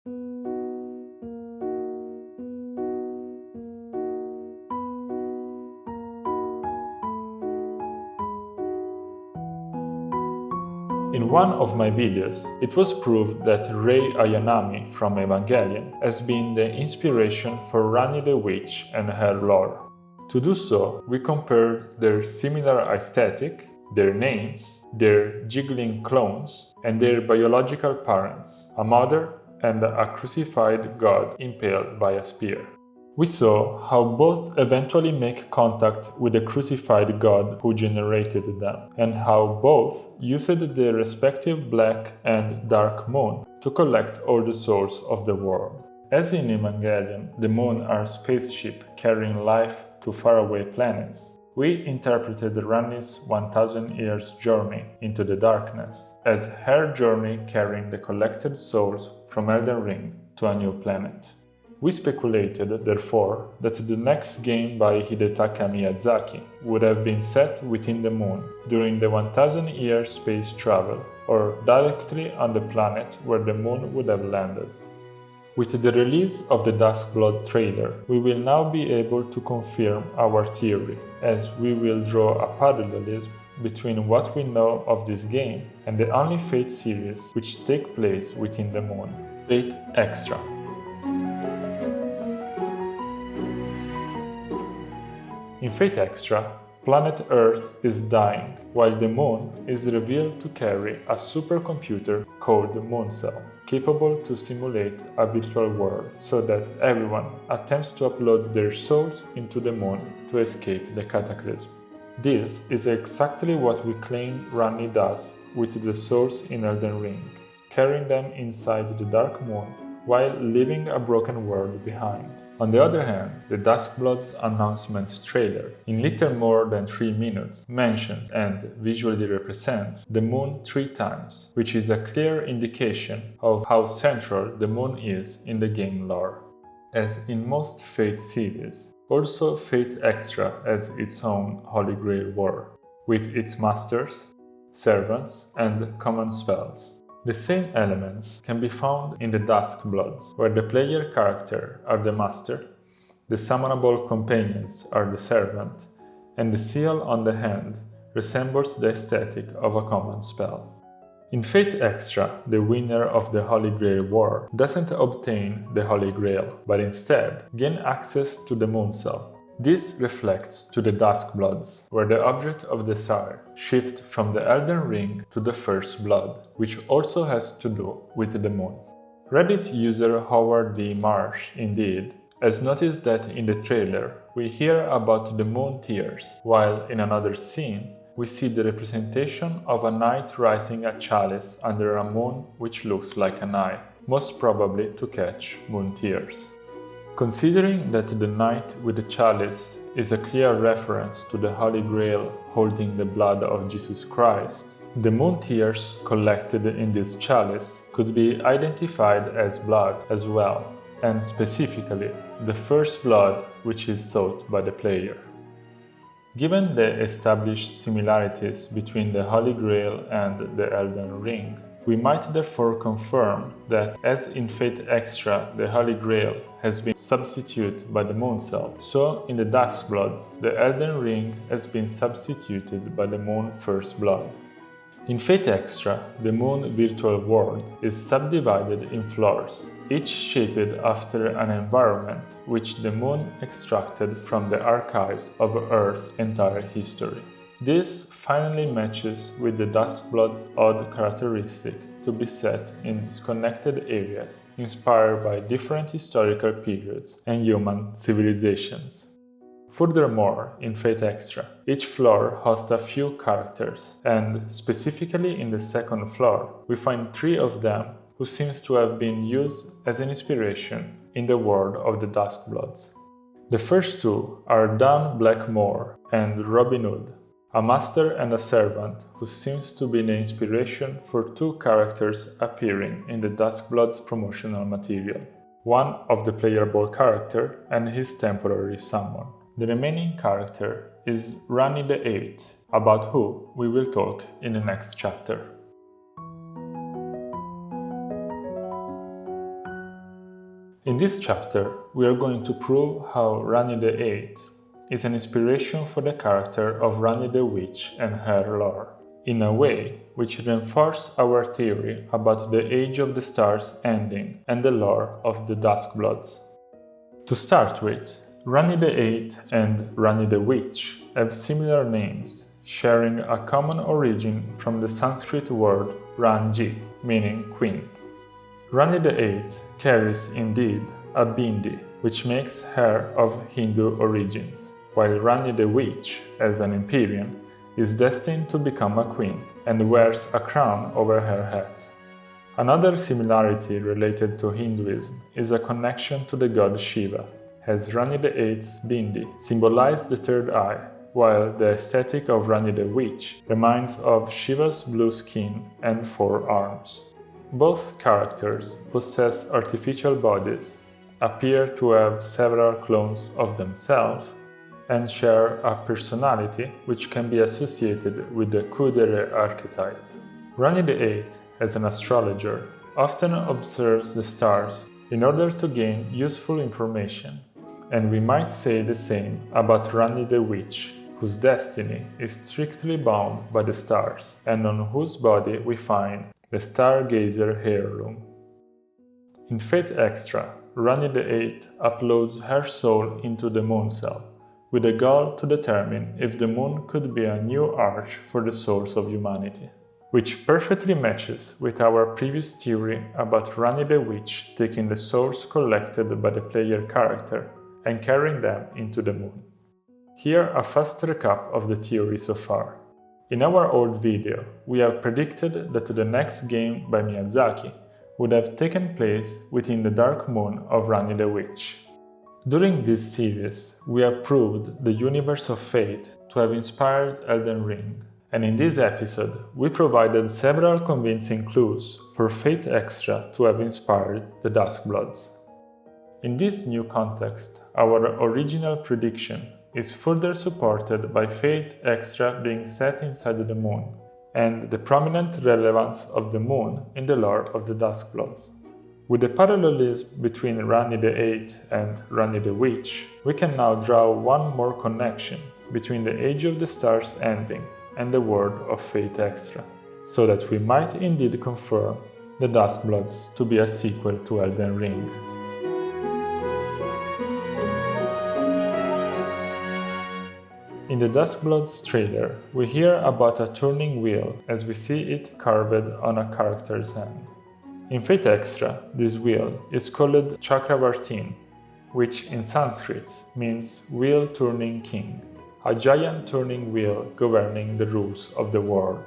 In one of my videos, it was proved that Rei Ayanami from Evangelion has been the inspiration for Rani the Witch and her lore. To do so, we compared their similar aesthetic, their names, their jiggling clones, and their biological parents, a mother and a crucified god impaled by a spear. We saw how both eventually make contact with the crucified god who generated them, and how both used their respective black and dark moon to collect all the souls of the world. As in Evangelion, the moon are spaceships carrying life to faraway planets. We interpreted Ranni's 1000 years journey into the darkness as her journey carrying the collected souls from Elden Ring to a new planet. We speculated, therefore, that the next game by Hidetaka Miyazaki would have been set within the moon during the 1000-year space travel, or directly on the planet where the moon would have landed. With the release of the Duskbloods trailer, we will now be able to confirm our theory, as we will draw a parallelism between what we know of this game and the only Fate series which take place within the moon, Fate Extra. In Fate Extra, planet Earth is dying, while the Moon is revealed to carry a supercomputer called Mooncell, capable to simulate a virtual world, so that everyone attempts to upload their souls into the Moon to escape the cataclysm. This is exactly what we claim Ranni does with the souls in Elden Ring, carrying them inside the Dark Moon while leaving a broken world behind. On the other hand, the Duskbloods announcement trailer, in little more than 3 minutes, mentions and visually represents the moon 3 times, which is a clear indication of how central the moon is in the game lore. As in most Fate series, also Fate Extra has its own Holy Grail war, with its masters, servants, and common spells. The same elements can be found in the Duskbloods, where the player character are the master, the summonable companions are the servant, and the seal on the hand resembles the aesthetic of a common spell. In Fate Extra, the winner of the Holy Grail War doesn't obtain the Holy Grail, but instead gain access to the Mooncell. This reflects to the Duskbloods, where the object of desire shifts from the Elden Ring to the First Blood, which also has to do with the moon. Reddit user Howard D. Marsh, indeed, has noticed that in the trailer we hear about the moon tears, while in another scene we see the representation of a knight rising a chalice under a moon which looks like an eye, most probably to catch moon tears. Considering that the knight with the chalice is a clear reference to the Holy Grail holding the blood of Jesus Christ, the moon tears collected in this chalice could be identified as blood as well, and specifically the first blood which is sought by the player. Given the established similarities between the Holy Grail and the Elden Ring, we might therefore confirm that, as in Fate Extra the Holy Grail has been substituted by the Mooncell, so in the Duskbloods the Elden Ring has been substituted by the Moon First Blood. In Fate Extra, the Moon virtual world is subdivided in floors, each shaped after an environment which the Moon extracted from the archives of Earth's entire history. This finally matches with the Duskbloods' odd characteristic to be set in disconnected areas inspired by different historical periods and human civilizations. Furthermore, in Fate Extra, each floor hosts a few characters, and specifically in the second floor, we find 3 of them who seems to have been used as an inspiration in the world of the Duskbloods. The first 2 are Dan Blackmore and Robin Hood, a master and a servant who seems to be the inspiration for 2 characters appearing in the Duskbloods promotional material, one of the playable character and his temporary summon. The remaining character is Ranni the Eighth, about who we will talk in the next chapter. In this chapter, we are going to prove how Rani the Eighth is an inspiration for the character of Rani the Witch and her lore, in a way which reinforces our theory about the Age of the Stars ending and the lore of the Duskbloods. To start with, Rani the Eighth and Rani the Witch have similar names, sharing a common origin from the Sanskrit word Ranji, meaning queen. Rani the Eighth carries indeed a bindi, which makes her of Hindu origins, while Rani the Witch, as an Empyrean, is destined to become a queen and wears a crown over her head. Another similarity related to Hinduism is a connection to the god Shiva, as Rani the Eighth's bindi symbolizes the third eye, while the aesthetic of Rani the Witch reminds of Shiva's blue skin and 4 arms. Both characters possess artificial bodies, appear to have several clones of themselves, and share a personality which can be associated with the Kudere archetype. Rani the Eighth, as an astrologer, often observes the stars in order to gain useful information, and we might say the same about Rani the Witch, whose destiny is strictly bound by the stars, and on whose body we find the Stargazer heirloom. In Fate Extra, Rani the Eighth uploads her soul into the moon cell, with a goal to determine if the moon could be a new arch for the souls of humanity, which perfectly matches with our previous theory about Rani the Witch taking the souls collected by the player character and carrying them into the moon. Here a fast recap of the theory so far. In our old video, we have predicted that the next game by Miyazaki would have taken place within the dark moon of Rani the Witch. During this series, we have proved the universe of Fate to have inspired Elden Ring, and in this episode, we provided several convincing clues for Fate Extra to have inspired the Duskbloods. In this new context, our original prediction is further supported by Fate Extra being set inside the moon, and the prominent relevance of the moon in the lore of the Duskbloods. With the parallelism between Rani the Eighth and Rani the Witch, we can now draw one more connection between the Age of the Stars ending and the world of Fate Extra, so that we might indeed confirm the Duskbloods to be a sequel to Elden Ring. In the Duskbloods trailer, we hear about a turning wheel as we see it carved on a character's hand. In Fate Extra, this wheel is called Chakravartin, which in Sanskrit means wheel turning king, a giant turning wheel governing the rules of the world.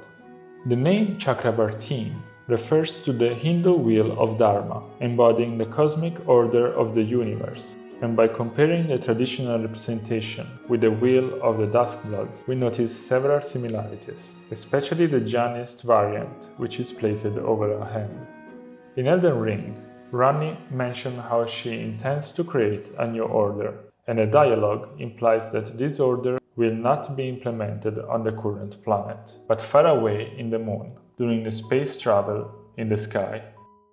The name Chakravartin refers to the Hindu wheel of Dharma, embodying the cosmic order of the universe, and by comparing the traditional representation with the wheel of the Duskbloods, we notice several similarities, especially the Janist variant, which is placed over a hand. In Elden Ring, Rani mentioned how she intends to create a new order, and the dialogue implies that this order will not be implemented on the current planet, but far away in the moon, during the space travel in the sky.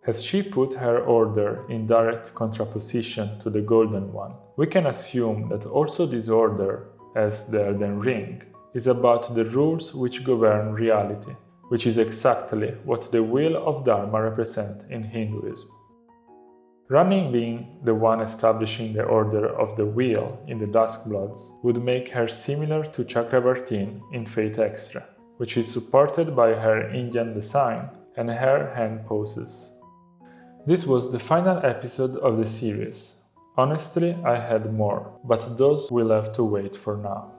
As she put her order in direct contraposition to the Golden One, we can assume that also this order, as the Elden Ring, is about the rules which govern reality, which is exactly what the Wheel of Dharma represents in Hinduism. Rani being the one establishing the order of the wheel in the Duskbloods would make her similar to Chakravartin in Fate Extra, which is supported by her Indian design and her hand poses. This was the final episode of the series. Honestly, I had more, but those will have to wait for now.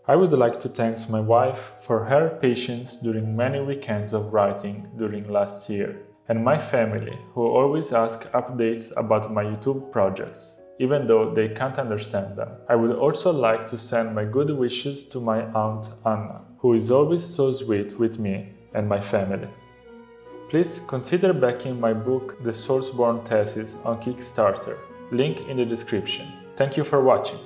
I would like to thank my wife for her patience during many weekends of writing during last year, and my family, who always ask updates about my YouTube projects, even though they can't understand them. I would also like to send my good wishes to my aunt Anna, who is always so sweet with me and my family. Please consider backing my book The Soulsborne Thesis on Kickstarter, link in the description. Thank you for watching.